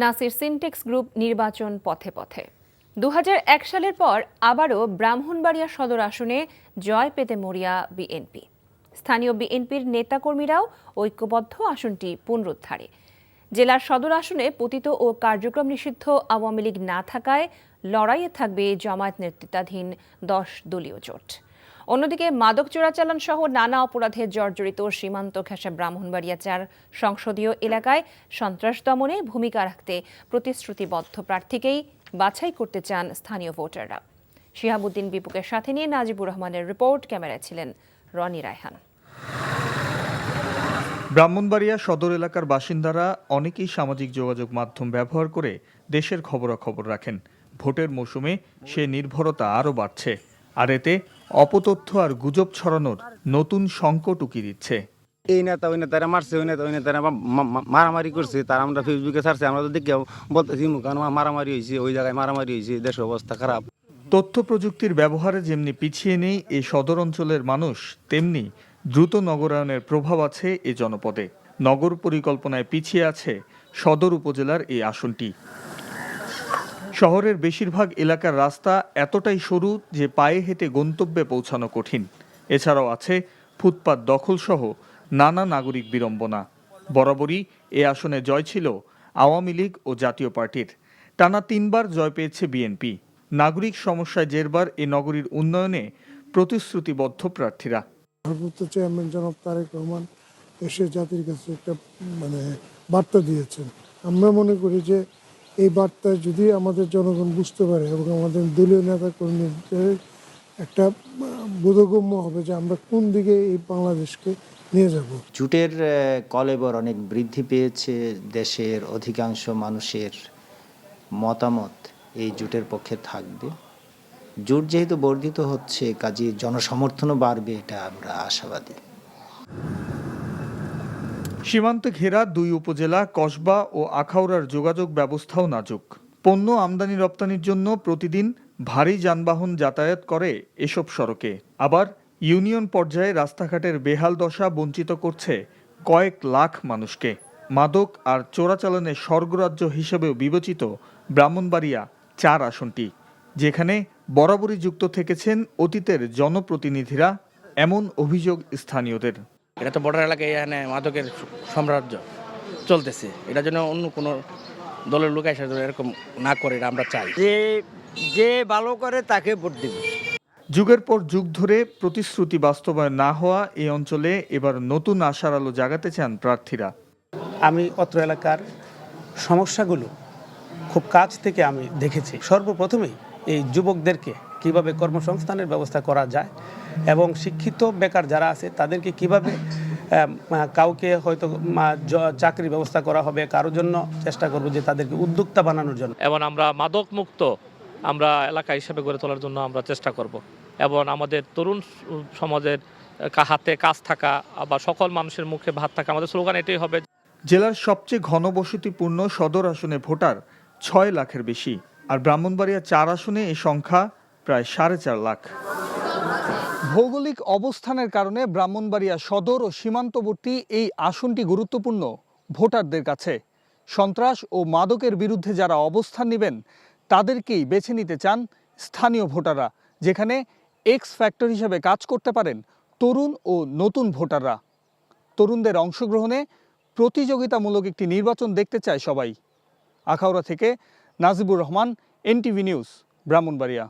Nasir syntax group নির্বাচন পথে পথে ২০০১ সালের পর আবারও ব্রাহ্মণবাড়িয়া সদর আসনে জয় পেতে মরিয়া বিএনপি। স্থানীয় বিএনপির নেতাকর্মীরাও ঐক্যবদ্ধ আসনটি পুনরুদ্ধারে। জেলার সদর আসনে পতিত ও কার্যক্রম নিষিদ্ধ আওয়ামী লীগ না থাকায় লড়াইয়ে থাকবে জামায়াত নেতৃত্বাধীন ১০ দলীয় জোট। অন্যদিকে মাদক চোরাচালান সহ নানা অপরাধে জর্জরিত সীমান্ত ঘেঁষা ব্রাহ্মণবাড়িয়া ৪ সংসদীয় এলাকায় সন্ত্রাস দমনে ভূমিকা রাখতে প্রতিশ্রুতিবদ্ধ প্রার্থীকেই বাছাই করতে চান স্থানীয় ভোটাররা। শিহাবুদ্দিন বিপুকের সাথে নিয়ে নাজিবুর রহমানের রিপোর্ট, ক্যামেরায় ছিলেন রনি রায়হান। ব্রাহ্মণবাড়িয়া সদর এলাকার বাসিন্দারা অনেকেই সামাজিক যোগাযোগ মাধ্যম ব্যবহার করে দেশের খবরাখবর রাখেন। ভোটের মৌসুমে সে নির্ভরতা আরও বাড়ছে, আর এতে অপতথ্য আর গুজব ছড়ানোর নতুন সংকট উকি দিচ্ছে। এই নেতা ওই নেতারা মারছে, ওই নেতা ওই নেতারা মারামারি করছে, তার আমরা ফেসবুকে ছাড়ছে, আমরা তো দেখেও বলতেছি কারণ মারামারি হয়েছে, ওই জায়গায় মারামারি হয়েছে, দেশের অবস্থা খারাপ। তথ্য প্রযুক্তির ব্যবহারে যেমনি পিছিয়ে নেই এই সদর অঞ্চলের মানুষ, তেমনি দ্রুত নগরায়নের প্রভাব আছে এ জনপদে। নগর পরিকল্পনায় পিছিয়ে আছে সদর উপজেলার এই আসনটি। শহরের বেশিরভাগ এলাকার রাস্তা এতটাই সরু যে পায়ে হেঁটে গন্তব্যে পৌঁছানো কঠিন। এছাড়াও আছে ফুটপাত দখলসহ নানা নাগরিক বিড়ম্বনা। বরাবরই এ আসনে জয় ছিল আওয়ামী লীগ ও জাতীয় পার্টির। টানা ৩ বার জয় পেয়েছে বিএনপি। নাগরিক সমস্যায় জেরবার এ নগরীর উন্নয়নে প্রতিশ্রুতিবদ্ধ প্রার্থীরা। ভারপ্রাপ্ত চেয়ারম্যান জনাব তারেক রহমান এসে জাতির কাছে একটা বার্তা দিয়েছেন। আমরা মনে করি যে এই বার্তা যদি আমাদের জনগণ বুঝতে পারে এবং আমাদের দলীয় নেতা কর্মীদের একটা বোধগম্য হবে যে আমরা কোন দিকে এই বাংলাদেশকে নিয়ে যাব। জোটের কলেবর অনেক বৃদ্ধি পেয়েছে। দেশের অধিকাংশ মানুষের মতামত এই জোটের পক্ষে থাকবে। জোট যেহেতু বর্ধিত হচ্ছে, কাজে জনসমর্থনও বাড়বে, এটা আমরা আশাবাদী। সীমান্তে ঘেরা ২ উপজেলা কসবা ও আখাউড়ার যোগাযোগ ব্যবস্থাও নাজুক। পণ্য আমদানি রপ্তানির জন্য প্রতিদিন ভারী যানবাহন যাতায়াত করে এসব সড়কে। আবার ইউনিয়ন পর্যায়ে রাস্তাঘাটের বেহাল দশা বঞ্চিত করছে কয়েক লাখ মানুষকে। মাদক আর চোরাচালানের স্বর্গরাজ্য হিসেবেও বিবেচিত ব্রাহ্মণবাড়িয়া ৪ আসনটি, যেখানে বরাবরই যুক্ত থেকেছেন অতীতের জনপ্রতিনিধিরা, এমন অভিযোগ স্থানীয়দের। এটা তো বর্ডার এলাকায়, এখানে মাদকের সাম্রাজ্য চলতেছে। এটার জন্য অন্য কোনো দলের লোক এসে এরকম না করে, এটা আমরা চাই যে ভালো করে তাকে ভোট দেব। যুগের পর যুগ ধরে প্রতিশ্রুতি বাস্তবায়ন না হওয়া এই অঞ্চলে এবার নতুন আশার আলো জাগাতে চান প্রার্থীরা। আমি অত্র এলাকার সমস্যাগুলো খুব কাছ থেকে আমি দেখেছি। সর্বপ্রথমেই এই যুবকদেরকে কিভাবে কর্মসংস্থানের ব্যবস্থা করা যায় এবং শিক্ষিত বেকার যারা আছে তাদেরকে কিভাবে কাউকে হয়তো চাকরির ব্যবস্থা করা হবে, কারোর জন্য চেষ্টা করব যে তাদেরকে উদ্যোক্তা বানানোর জন্য। এবং আমরা মাদক মুক্ত আমরা এলাকা হিসেবে গড়ে তোলার জন্য আমরা চেষ্টা করব। এবং আমাদের তরুণ সমাজের হাতে কাজ থাকা, আবার সকল মানুষের মুখে ভাত থাকা, আমাদের স্লোগান এটাই হবে। জেলার সবচেয়ে ঘনবসতিপূর্ণ সদর আসনে ভোটার ৬ লাখের বেশি, আর ব্রাহ্মণবাড়িয়া ৪ আসনে এই সংখ্যা প্রায় ৪.৫ লাখ। ভৌগোলিক অবস্থানের কারণে ব্রাহ্মণবাড়িয়া সদর ও সীমান্তবর্তী এই আসনটি গুরুত্বপূর্ণ ভোটারদের কাছে। সন্ত্রাস ও মাদকের বিরুদ্ধে যারা অবস্থান নেবেন তাদেরকেই বেছে নিতে চান স্থানীয় ভোটাররা, যেখানে এক্স ফ্যাক্টর হিসেবে কাজ করতে পারেন তরুণ ও নতুন ভোটাররা। তরুণদের অংশগ্রহণে প্রতিযোগিতামূলক একটি নির্বাচন দেখতে চায় সবাই। আখাউড়া থেকে নাজিবুর রহমান, এনটিভি নিউজ, ব্রাহ্মণবাড়িয়া।